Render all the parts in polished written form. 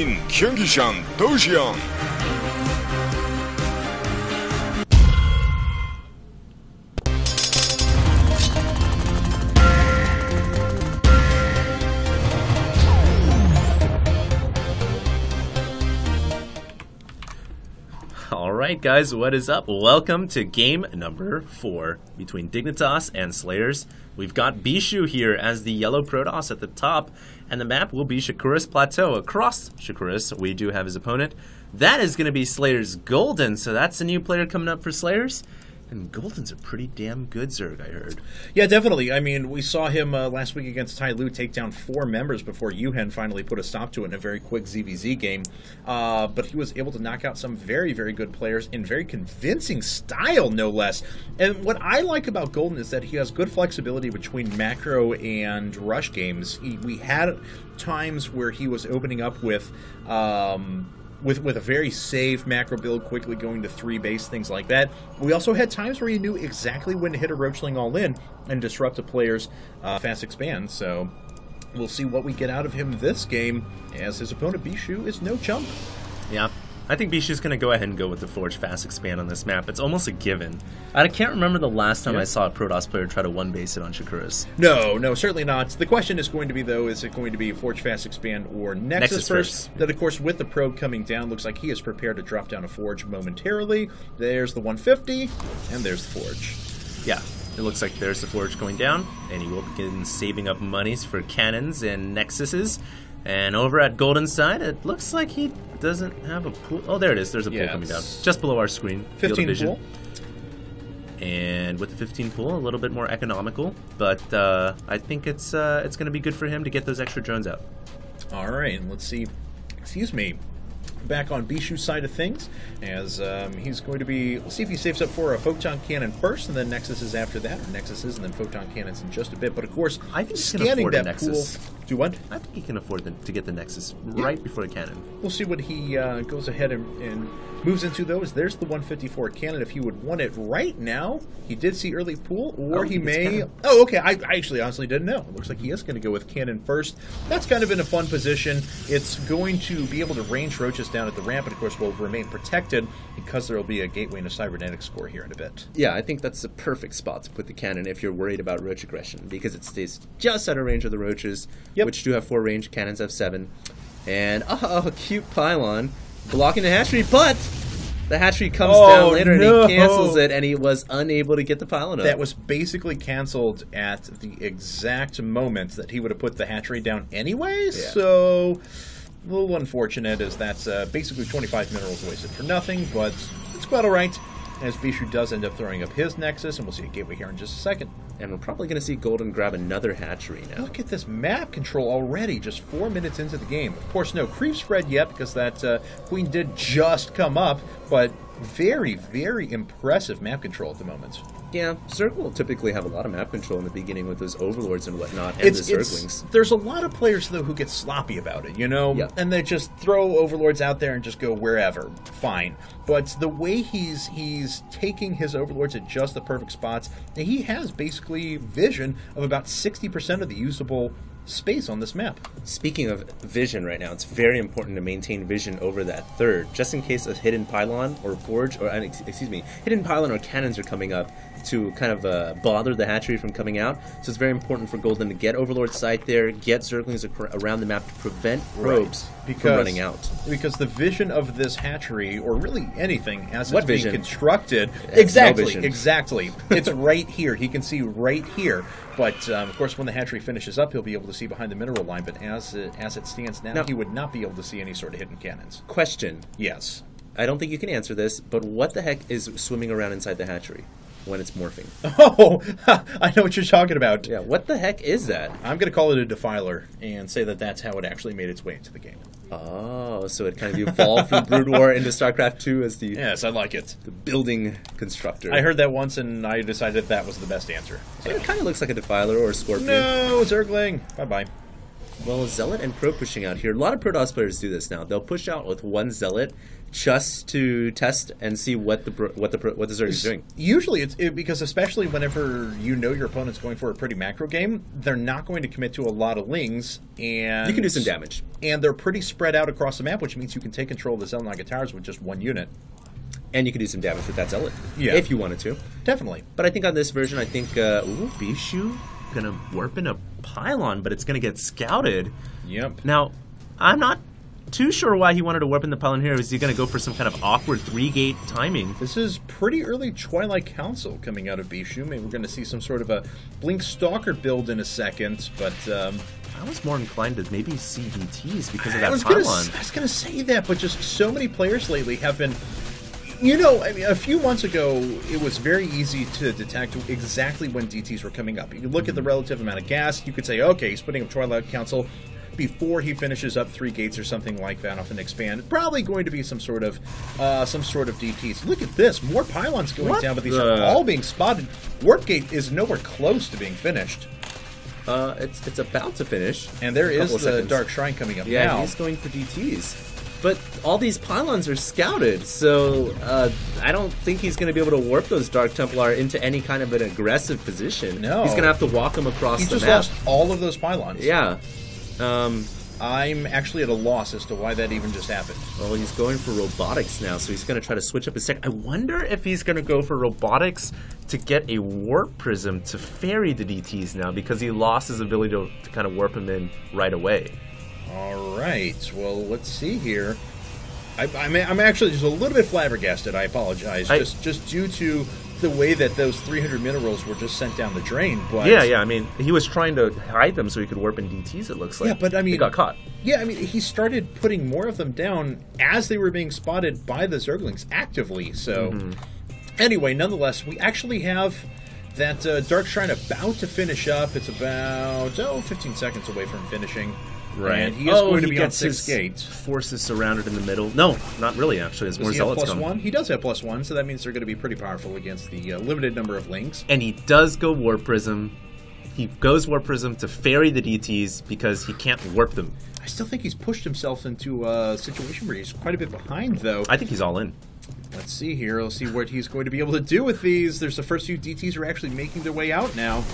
in 경기장 도시형. Alright guys, what is up? Welcome to game number 4 between Dignitas and SlayerS. We've got Bishu here as the yellow Protoss at the top, and the map will be Shakuris Plateau. Across Shakuris, we do have his opponent. That is going to be SlayerS Golden, so that's a new player coming up for SlayerS. And Golden's a pretty damn good Zerg, I heard. Yeah, definitely. I mean, we saw him last week against Tai Lu take down 4 members before Yuhen finally put a stop to it in a very quick ZVZ game. But he was able to knock out some very, very good players in very convincing style, no less. And what I like about Golden is that he has good flexibility between macro and rush games. We had times where he was opening up with a very safe macro build, quickly going to 3 base, things like that. We also had times where he knew exactly when to hit a Roachling all in and disrupt a player's fast expand. So we'll see what we get out of him this game, as his opponent Bishu is no chump. Yeah, I think Bishu's going to go ahead and go with the Forge fast expand on this map. It's almost a given. I can't remember the last time I saw a Protoss player try to one-base it on Shakuris. No, certainly not. The question is going to be, though, is it going to be Forge fast expand or Nexus first? That, of course, with the probe coming down, looks like he is prepared to drop down a Forge momentarily. There's the 150, and there's the Forge. Yeah, it looks like there's the Forge going down, and he will begin saving up monies for cannons and Nexuses. And over at Golden's side, it looks like he doesn't have a pool. Oh, there it is. There's a pool coming down. Just below our screen. 15 pool. And with the 15 pool, a little bit more economical. But I think it's going to be good for him to get those extra drones out. All right, and let's see. Excuse me. Back on Bishu's side of things, as he's going to be, we'll see if he saves up for a Photon Cannon first, and then Nexus is after that, or Nexuses, and then Photon Cannons in just a bit. But of course, I think scanning that pool. Do what? I think he can afford to get the Nexus right before the cannon. We'll see what he goes ahead and moves into, though. Is there's the 154 cannon. If he would want it right now, he did see early pool, or he may. Oh, okay. I actually honestly didn't know. It looks like he is going to go with cannon first. That's kind of in a fun position. It's going to be able to range roaches down at the ramp, and of course will remain protected because there will be a gateway and a cybernetics core here in a bit. Yeah, I think that's the perfect spot to put the cannon if you're worried about roach aggression, because it stays just out of range of the roaches, which do have 4 range, cannons have 7. And a cute pylon blocking the hatchery, but the hatchery comes down later and he cancels it, and he was unable to get the pylon up. That was basically canceled at the exact moment that he would have put the hatchery down anyway, so a little unfortunate, as that's basically 25 minerals wasted for nothing, but it's quite alright, as Bishu does end up throwing up his Nexus, and we'll see a gateway here in just a second. And we're probably going to see Golden grab another hatchery now. Look at this map control already, just 4 minutes into the game. Of course, no creep spread yet, because that Queen did just come up, but very, very impressive map control at the moment. Yeah, Zerg will typically have a lot of map control in the beginning with those Overlords and whatnot, and the Zerglings. There's a lot of players, though, who get sloppy about it, you know? Yep. And they just throw Overlords out there and just go wherever. Fine. But the way he's taking his Overlords at just the perfect spots, and he has basically vision of about 60% of the usable space on this map. Speaking of vision right now, it's very important to maintain vision over that third, just in case a hidden pylon or forge, or excuse me, hidden pylon or cannons are coming up to kind of bother the hatchery from coming out. So it's very important for Golden to get Overlord sight there, get Zerglings around the map to prevent probes from running out. Because the vision of this hatchery, or really anything as it's being constructed, exactly. It's right here. He can see right here. But of course, when the hatchery finishes up, he'll be able to see behind the mineral line. But as it stands now, he would not be able to see any sort of hidden cannons. Question. Yes. I don't think you can answer this, but what the heck is swimming around inside the hatchery when it's morphing? Oh, I know what you're talking about. Yeah, what the heck is that? I'm going to call it a defiler and say that that's how it actually made its way into the game. Oh, so it kind of evolved from Brood War into StarCraft 2 as the... Yes, I like it. The building constructor. I heard that once, and I decided that was the best answer. So. It kind of looks like a defiler or a scorpion. No, Zergling. Bye-bye. Well, Zealot and Pro pushing out here. A lot of Protoss players do this now. They'll push out with one Zealot just to test and see what the Zerg is doing. Usually, because especially whenever you know your opponent's going for a pretty macro game, they're not going to commit to a lot of lings, and you can do some damage. And they're pretty spread out across the map, which means you can take control of the Zealot Towers with just one unit. And you can do some damage with that Zealot, yeah, if you wanted to. Definitely. But I think on this version, I think, ooh, Bishu gonna warp in a pylon, but it's gonna get scouted. Yep. Now, I'm not too sure why he wanted to warp in the pylon here. Is he gonna go for some kind of awkward 3-gate timing? This is pretty early Twilight Council coming out of Bishu. Maybe we're gonna see some sort of a Blink Stalker build in a second, but I was more inclined to maybe see DTs because of that pylon. I was gonna say that, but just so many players lately have been. You know, I mean, a few months ago, it was very easy to detect exactly when DTs were coming up. You could look at the relative amount of gas. You could say, okay, he's putting up Twilight Council before he finishes up 3 gates or something like that off an expand. Probably going to be some sort of DTs. Look at this, more pylons going down, but these are all being spotted. Warp Gate is nowhere close to being finished. It's about to finish. And there is the Dark Shrine coming up now. Yeah, he's going for DTs. But all these pylons are scouted, so I don't think he's going to be able to warp those Dark Templar into any kind of an aggressive position. No. He's going to have to walk them across the map. He just lost all of those pylons. Yeah. I'm actually at a loss as to why that even just happened. Well, he's going for robotics now, so he's going to try to switch up his tech. I wonder if he's going to go for robotics to get a warp prism to ferry the DTs now, because he lost his ability to kind of warp him in right away. All right, well, let's see here. I'm actually just a little bit flabbergasted. I apologize, just due to the way that those 300 minerals were just sent down the drain. But yeah. I mean, he was trying to hide them so he could warp in DTs. It looks like. Yeah, but I mean, he got caught. Yeah, I mean, he started putting more of them down as they were being spotted by the Zerglings actively. So, anyway, nonetheless, we actually have that Dark Shrine about to finish up. It's about 15 seconds away from finishing. Right. And he is going to be on 6 gates. Forces surrounded in the middle. No, not really, actually. There's more Zealots coming. +1? He does have +1, so that means they're going to be pretty powerful against the limited number of links. And he does go Warp Prism. He goes Warp Prism to ferry the DTs because he can't warp them. I still think he's pushed himself into a situation where he's quite a bit behind, though. I think he's all in. Let's see here. Let's see what he's going to be able to do with these. There's the first few DTs are actually making their way out now.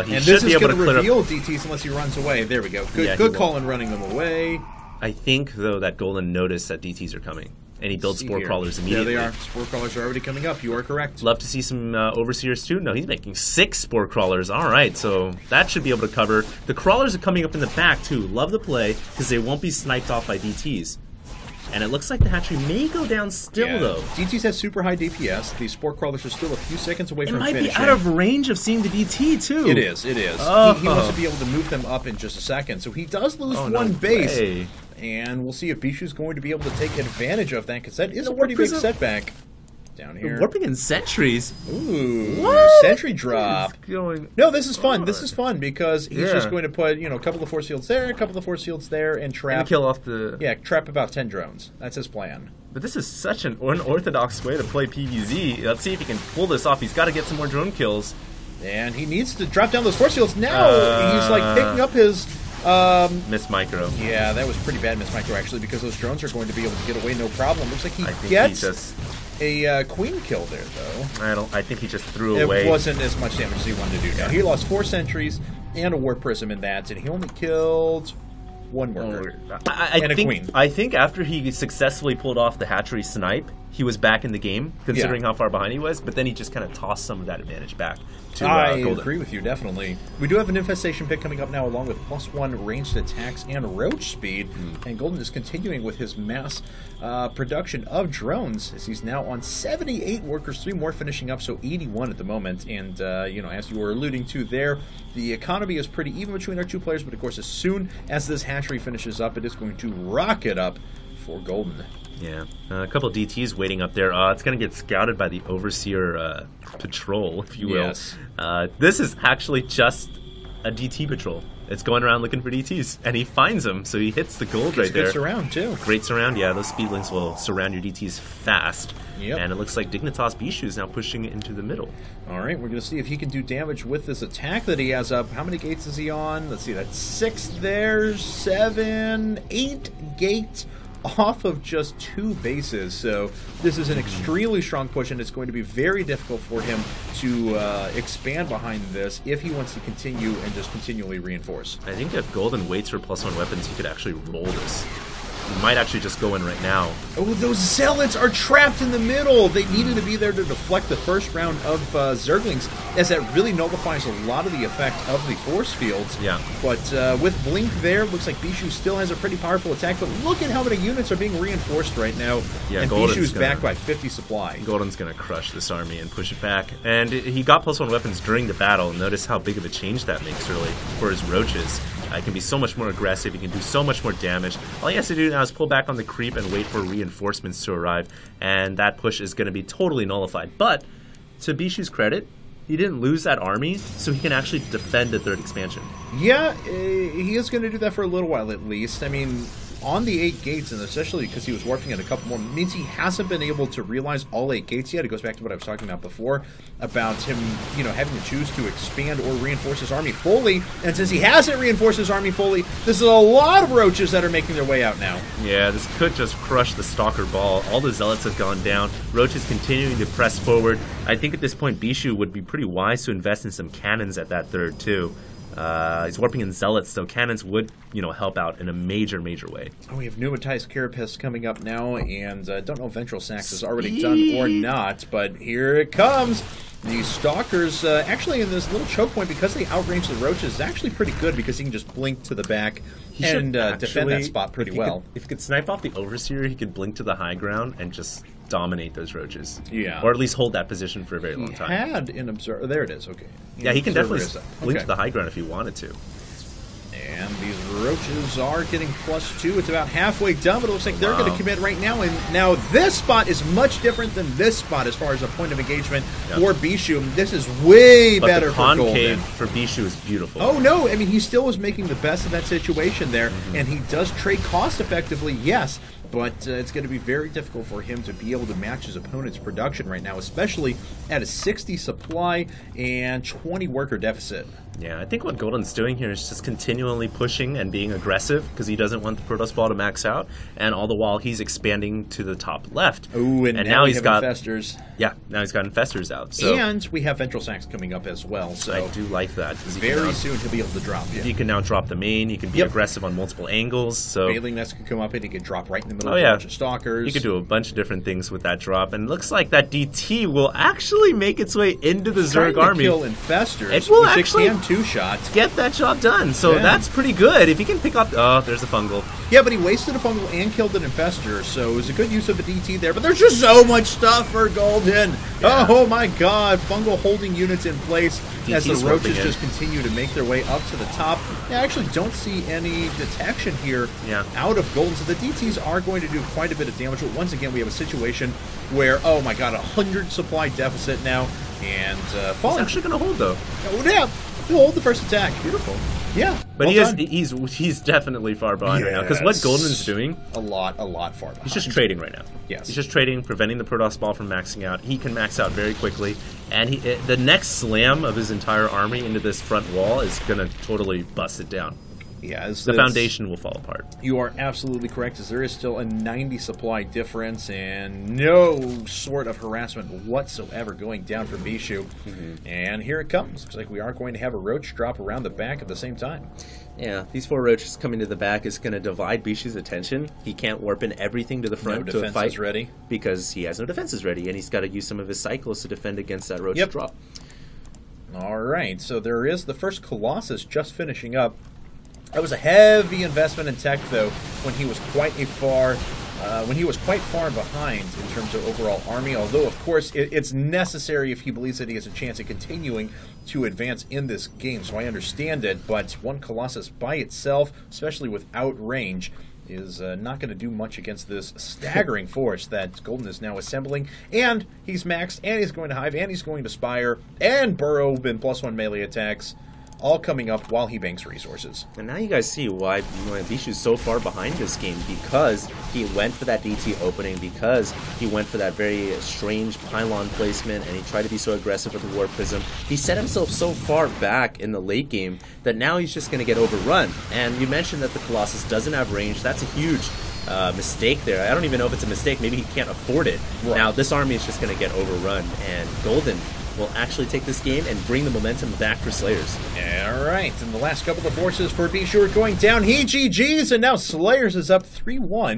He should be able to reveal DTs unless he runs away. There we go. Good call in running them away. I think, though, that Golden noticed that DTs are coming, and he builds Spore Crawlers immediately. There they are. Spore Crawlers are already coming up. You are correct. Love to see some Overseers, too. No, he's making 6 Spore Crawlers. All right, so that should be able to cover. The Crawlers are coming up in the back, too. Love the play, because they won't be sniped off by DTs. And it looks like the hatchery may go down still, though. DTs have super high DPS. The Spore Crawlers are still a few seconds away from finishing. It might be out of range of seeing the DT, too. It is. Oh. He wants to be able to move them up in just a second. So he does lose one base. Way. And we'll see if Bishu's going to be able to take advantage of that, because that is a pretty big setback. Down here. Warping in sentries. Ooh, what? Sentry drop. No, this is fun. This is fun because he's just going to put, a couple of force fields there, a couple of force fields there, and trap. And kill off the. Yeah, trap about 10 drones. That's his plan. But this is such an unorthodox way to play PvZ. Let's see if he can pull this off. He's got to get some more drone kills. And he needs to drop down those force fields now. He's like picking up his. Miss Micro. Yeah, that was pretty bad Miss Micro actually, because those drones are going to be able to get away no problem. Looks like he gets a queen kill there, though. I think he just threw away. It wasn't as much damage as he wanted to do. Now he lost 4 sentries and a warp prism in that, and he only killed 1 worker and a queen. I think after he successfully pulled off the hatchery snipe, he was back in the game, considering how far behind he was. But then he just kind of tossed some of that advantage back to I Golden. agree with you, definitely. We do have an infestation pick coming up now, along with +1 ranged attacks and roach speed. And Golden is continuing with his mass production of drones, as he's now on 78 workers, 3 more finishing up, so 81 at the moment. And as you were alluding to there, the economy is pretty even between our 2 players. But of course, as soon as this hatchery finishes up, it is going to rocket up for Golden. Yeah, a couple of DTs waiting up there. It's going to get scouted by the Overseer patrol, if you will. Yes. This is actually just a DT patrol. It's going around looking for DTs, and he finds them, so he hits the gold right there. Good surround, too. Great surround, yeah. Those speedlings will surround your DTs fast. Yep. And it looks like Dignitas Bishu is now pushing it into the middle. All right, we're going to see if he can do damage with this attack that he has up. How many gates is he on? Let's see, that's 6 there, 7, 8 gates off of just 2 bases. So this is an extremely strong push, and it's going to be very difficult for him to expand behind this if he wants to continue and just continually reinforce. I think if Golden waits for +1 weapons, he could actually roll this. He might actually just go in right now. Oh, those Zealots are trapped in the middle. They needed to be there to deflect the first round of Zerglings, as that really nullifies a lot of the effect of the force fields. Yeah. But with Blink there, looks like Bishu still has a pretty powerful attack, but look at how many units are being reinforced right now. Yeah, and Bishu's back by 50 supply. Golden's going to crush this army and push it back. And he got +1 weapons during the battle. Notice how big of a change that makes, really, for his roaches. He can be so much more aggressive. He can do so much more damage. All he has to do now is pull back on the creep and wait for reinforcements to arrive, and that push is going to be totally nullified. But to Bishu's credit, he didn't lose that army, so he can actually defend the 3rd expansion. Yeah, he is going to do that for a little while at least. I mean, on the 8 gates, and especially because he was warping in a couple more, means he hasn't been able to realize all 8 gates yet. It goes back to what I was talking about before, about him, you know, having to choose to expand or reinforce his army fully. And since he hasn't reinforced his army fully, this is a lot of roaches that are making their way out now. Yeah, this could just crush the Stalker Ball. All the Zealots have gone down. Roaches continuing to press forward. I think at this point, Bishu would be pretty wise to invest in some cannons at that 3rd, too. He's warping in Zealots, so cannons would, you know, help out in a major, major way. Oh, we have Pneumatized Carapace coming up now, and don't know if Ventral Sax is already done or not, but here it comes. The Stalkers, actually in this little choke point, because they outrange the roaches, is actually pretty good because he can just blink to the back and defend that spot pretty well. If he could snipe off the Overseer, he could blink to the high ground and just dominate those roaches. Yeah. Or at least hold that position for a very long time. He had an Observer. There it is, okay. Yeah, he can definitely blink to the high ground if he wanted to. And these roaches are getting +2. It's about halfway done, but it looks like they're going to commit right now. And now this spot is much different than this spot as far as a point of engagement for Bishu. This is way better for Golden. The concave for Bishu is beautiful. Oh, no. I mean, he still was making the best of that situation there. And he does trade cost effectively, yes. But it's going to be very difficult for him to be able to match his opponent's production right now, especially at a 60 supply and 20 worker deficit. Yeah, I think what Golden's doing here is just continually pushing and being aggressive because he doesn't want the Protoss Ball to max out, and all the while he's expanding to the top left. Oh, and now he's got Infestors. Yeah, now he's got Infestors out. So and we have Ventral Sax coming up as well. So I do like that. Very soon he'll be able to drop. Yeah. You can now drop the main. You can be aggressive on multiple angles. So Baling Nest can come up and he can drop right in the middle of a bunch of Stalkers. You could do a bunch of different things with that drop, and it looks like that DT will actually make its way into the Zerg army. Kill Infestors. It will actually can two-shot. Get that job done. So that's pretty good. If he can pick off... Oh, there's a fungal. Yeah, but he wasted a fungal and killed an Infestor, so it was a good use of a DT there. But there's just so much stuff for Golden. Yeah. Oh my god. Fungal holding units in place as the roaches just continue to make their way up to the top. I actually don't see any detection here out of Golden, so the DTs are going to do quite a bit of damage. But once again, we have a situation where, oh my god, 100 supply deficit now, and falling. He's actually going to hold, though. Oh, yeah. He'll hold the first attack. Beautiful. Yeah, but he's definitely far behind right now, because what Golden's doing... A lot far behind. He's just trading right now. Yes. He's just trading, preventing the Protoss Ball from maxing out. He can max out very quickly, and the next slam of his entire army into this front wall is going to totally bust it down. Yeah, the foundation will fall apart. You are absolutely correct, as there is still a 90 supply difference and no sort of harassment whatsoever going down for Bishu. And here it comes. Looks like we are going to have a roach drop around the back at the same time. Yeah, these 4 roaches coming to the back is going to divide Bishu's attention. He can't warp in everything to the front to a fight ready because he has no defenses ready, and he's got to use some of his cycles to defend against that roach drop. All right, so there is the first Colossus just finishing up. That was a heavy investment in tech, though, when he was quite far behind in terms of overall army. Although, of course, it's necessary if he believes that he has a chance of continuing to advance in this game. So I understand it, but one Colossus by itself, especially without range, is not going to do much against this staggering force that Golden is now assembling. And he's maxed, and he's going to Hive, and he's going to Spire, and Burrow been +1 melee attacks. all coming up while he banks resources. And now you guys see why Bishu's so far behind this game, because he went for that DT opening, because he went for that very strange pylon placement, and he tried to be so aggressive with the War Prism. He set himself so far back in the late game that now he's just going to get overrun. And you mentioned that the Colossus doesn't have range. That's a huge mistake there. I don't even know if it's a mistake. Maybe he can't afford it. Right. Now this army is just going to get overrun, and Golden will actually take this game and bring the momentum back for SlayerS. All right, and the last couple of forces for Bishu are going down. He GG's, and now SlayerS is up 3-1.